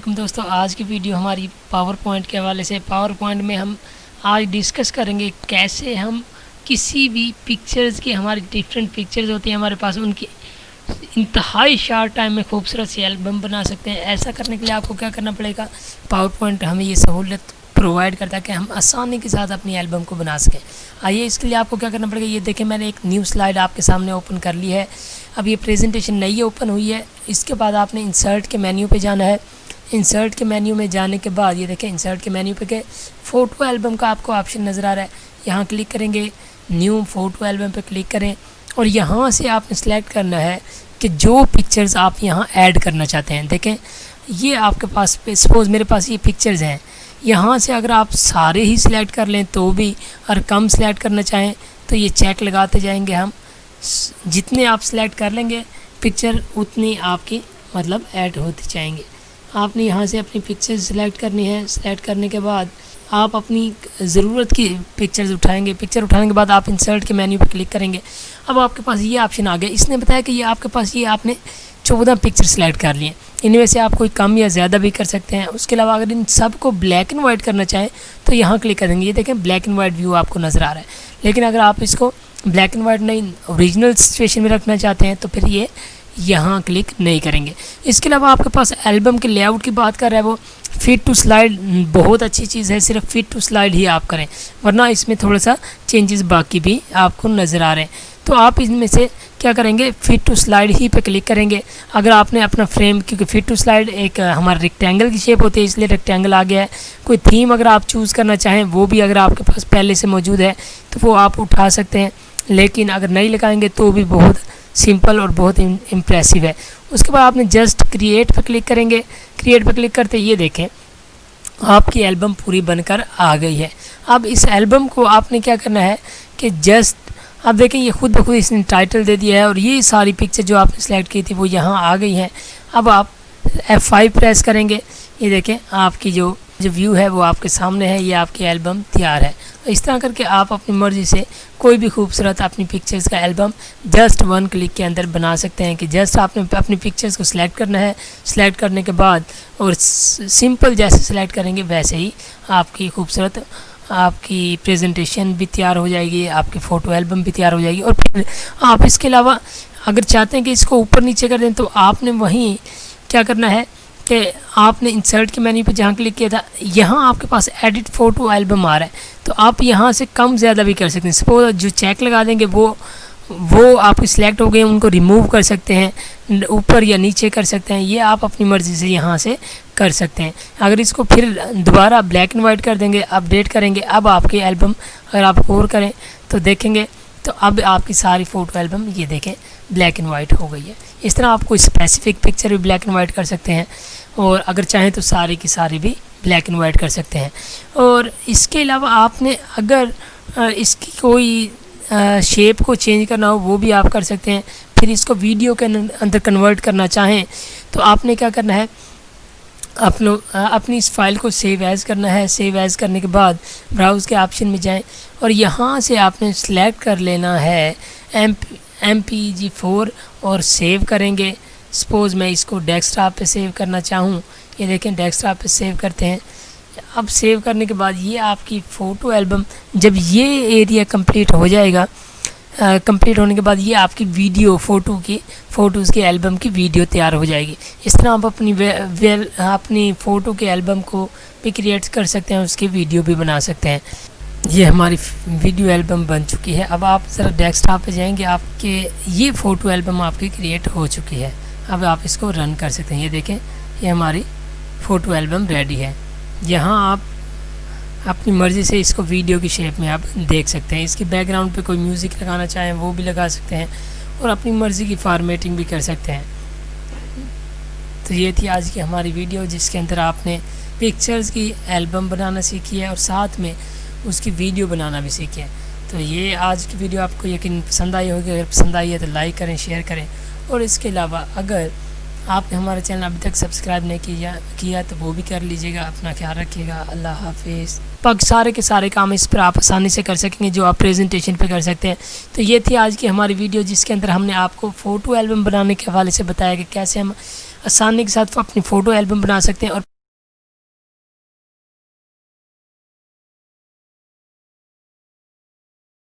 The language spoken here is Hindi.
दोस्तों, आज की वीडियो हमारी पावर पॉइंट के हवाले से। पावर पॉइंट में हम आज डिस्कस करेंगे कैसे हम किसी भी पिक्चर्स की, हमारी डिफरेंट पिक्चर्स होती हैं हमारे पास, उनकी इंतहाई शार्ट टाइम में खूबसूरत सी एल्बम बना सकते हैं। ऐसा करने के लिए आपको क्या करना पड़ेगा, पावर पॉइंट हमें ये सहूलियत प्रोवाइड करता है कि हम आसानी के साथ अपनी एल्बम को बना सकें। आइए, इसके लिए आपको क्या करना पड़ेगा, ये देखें मैंने एक न्यू स्लाइड आपके सामने ओपन कर ली है। अब ये प्रेजेंटेशन नई ओपन हुई है। इसके बाद आपने इंसर्ट के मेन्यू पे जाना है। इंसर्ट के मेन्यू में जाने के बाद ये देखें, इंसर्ट के मेन्यू पे गए, फ़ोटो एल्बम का आपको ऑप्शन नज़र आ रहा है। यहाँ क्लिक करेंगे, न्यू फ़ोटो एल्बम पे क्लिक करें और यहाँ से आपने सेलेक्ट करना है कि जो पिक्चर्स आप यहाँ ऐड करना चाहते हैं। देखें, ये आपके पास, सपोज़ मेरे पास ये पिक्चर्स हैं, यहाँ से अगर आप सारे ही सिलेक्ट कर लें तो भी, और कम सिलेक्ट करना चाहें तो ये चेक लगाते जाएंगे हम। जितने आप सिलेक्ट कर लेंगे पिक्चर, उतनी आपकी मतलब ऐड होती जाएंगे। आपने यहाँ से अपनी पिक्चर सेलेक्ट करनी है। सेलेक्ट करने के बाद आप अपनी ज़रूरत की पिक्चर्स उठाएंगे। पिक्चर उठाने के बाद आप इंसर्ट के मेन्यू पर क्लिक करेंगे। अब आपके पास ये ऑप्शन आ गया। इसने बताया कि ये आपके पास, ये आपने 14 पिक्चर सेलेक्ट कर लिए। इनमें से आप कोई कम या ज़्यादा भी कर सकते हैं। उसके अलावा अगर इन सब को ब्लैक एंड वाइट करना चाहें तो यहाँ क्लिक करेंगे। ये देखें, ब्लैक एंड वाइट व्यू आपको नज़र आ रहा है। लेकिन अगर आप इसको ब्लैक एंड वाइट नहीं, ओरिजिनल सिचुएशन में रखना चाहते हैं तो फिर ये यहाँ क्लिक नहीं करेंगे। इसके अलावा आपके पास एल्बम के लेआउट की बात कर रहा है वो, फिट टू स्लाइड बहुत अच्छी चीज़ है। सिर्फ फिट टू स्लाइड ही आप करें, वरना इसमें थोड़ा सा चेंजेस बाकी भी आपको नज़र आ रहे हैं। तो आप इनमें से क्या करेंगे, फिट टू स्लाइड ही पे क्लिक करेंगे। अगर आपने अपना फ्रेम, क्योंकि फिट टू स्लाइड एक हमारा रेक्टेंगल की शेप होती है, इसलिए रेक्टेंगल आ गया है। कोई थीम अगर आप चूज़ करना चाहें वो भी अगर आपके पास पहले से मौजूद है तो वो आप उठा सकते हैं। लेकिन अगर नहीं लगाएंगे तो भी बहुत सिंपल और बहुत इम्प्रेसिव है। उसके बाद आपने जस्ट क्रिएट पर क्लिक करेंगे। क्रिएट पर क्लिक करते ये देखें, आपकी एल्बम पूरी बनकर आ गई है। अब इस एल्बम को आपने क्या करना है कि जस्ट, आप देखें ये खुद ब खुद इसने टाइटल दे दिया है और ये सारी पिक्चर जो आपने सेलेक्ट की थी वो यहाँ आ गई हैं। अब आप F5 प्रेस करेंगे। ये देखें, आपकी जो व्यू है वो आपके सामने है। ये आपकी एल्बम तैयार है। इस तरह करके आप अपनी मर्ज़ी से कोई भी खूबसूरत अपनी पिक्चर्स का एल्बम जस्ट 1 क्लिक के अंदर बना सकते हैं। कि जस्ट आपने अपनी पिक्चर्स को सिलेक्ट करना है। सिलेक्ट करने के बाद और सिंपल जैसे सिलेक्ट करेंगे वैसे ही आपकी खूबसूरत आपकी प्रेजेंटेशन भी तैयार हो जाएगी, आपकी फ़ोटो एल्बम भी तैयार हो जाएगी। और फिर आप इसके अलावा अगर चाहते हैं कि इसको ऊपर नीचे कर दें तो आपने वहीं क्या करना है कि आपने इंसर्ट के मेन्यू पे जहाँ क्लिक किया था, यहाँ आपके पास एडिट फ़ोटो एल्बम आ रहा है, तो आप यहाँ से कम ज़्यादा भी कर सकते हैं। सपोज जो चेक लगा देंगे वो आपके सिलेक्ट हो गए, उनको रिमूव कर सकते हैं, ऊपर या नीचे कर सकते हैं। ये आप अपनी मर्ज़ी से यहाँ से कर सकते हैं। अगर इसको फिर दोबारा ब्लैक एंड वाइट कर देंगे, अपडेट करेंगे, अब आपकी एल्बम अगर आप गौर करें तो देखेंगे तो अब आपकी सारी फ़ोटो एल्बम ये देखें ब्लैक एंड वाइट हो गई है। इस तरह आप कोई स्पेसिफिक पिक्चर भी ब्लैक एंड वाइट कर सकते हैं और अगर चाहें तो सारी की सारी भी ब्लैक एंड वाइट कर सकते हैं। और इसके अलावा आपने अगर इसकी कोई शेप को चेंज करना हो वो भी आप कर सकते हैं। फिर इसको वीडियो के अंदर कन्वर्ट करना चाहें तो आपने क्या करना है, अपनी इस फाइल को सेव एज़ करना है। सेव एज़ करने के बाद ब्राउज़ के ऑप्शन में जाएं और यहाँ से आपने सेलेक्ट कर लेना है MPG4 और सेव करेंगे। सपोज़ मैं इसको डेस्कटॉप पे सेव करना चाहूँ, ये देखें डेस्कटॉप पे सेव करते हैं। अब सेव करने के बाद ये आपकी फ़ोटो एल्बम, जब ये एरिया कंप्लीट हो जाएगा, कंप्लीट होने के बाद ये आपकी वीडियो फ़ोटोज़ की एल्बम की वीडियो तैयार हो जाएगी। इस तरह आप अपनी फ़ोटो के एल्बम को भी क्रिएट कर सकते हैं, उसकी वीडियो भी बना सकते हैं। ये हमारी वीडियो एल्बम बन चुकी है। अब आप ज़रा डेस्कटॉप पे जाएंगे, आपके ये फ़ोटो एल्बम आपकी क्रिएट हो चुकी है। अब आप इसको रन कर सकते हैं। ये देखें, ये हमारी फ़ोटो एल्बम रेडी है। यहाँ आप अपनी मर्ज़ी से इसको वीडियो की शेप में आप देख सकते हैं। इसकी बैकग्राउंड पे कोई म्यूज़िक लगाना चाहें वो भी लगा सकते हैं और अपनी मर्ज़ी की फॉर्मेटिंग भी कर सकते हैं। तो ये थी आज की हमारी वीडियो, जिसके अंदर आपने पिक्चर्स की एल्बम बनाना सीखी है और साथ में उसकी वीडियो बनाना भी सीखी है। तो ये आज की वीडियो आपको यकीन पसंद आई होगी। अगर पसंद आई है तो लाइक करें, शेयर करें। और इसके अलावा अगर आपने हमारा चैनल अभी तक सब्सक्राइब नहीं किया तो वो भी कर लीजिएगा। अपना ख्याल रखिएगा। अल्लाह हाफिज़। सारे के सारे काम इस पर आप आसानी से कर सकेंगे जो आप प्रेजेंटेशन पे कर सकते हैं। तो ये थी आज की हमारी वीडियो, जिसके अंदर हमने आपको फ़ोटो एल्बम बनाने के हवाले से बताया कि कैसे हम आसानी के साथ अपनी फ़ोटो एल्बम बना सकते हैं। और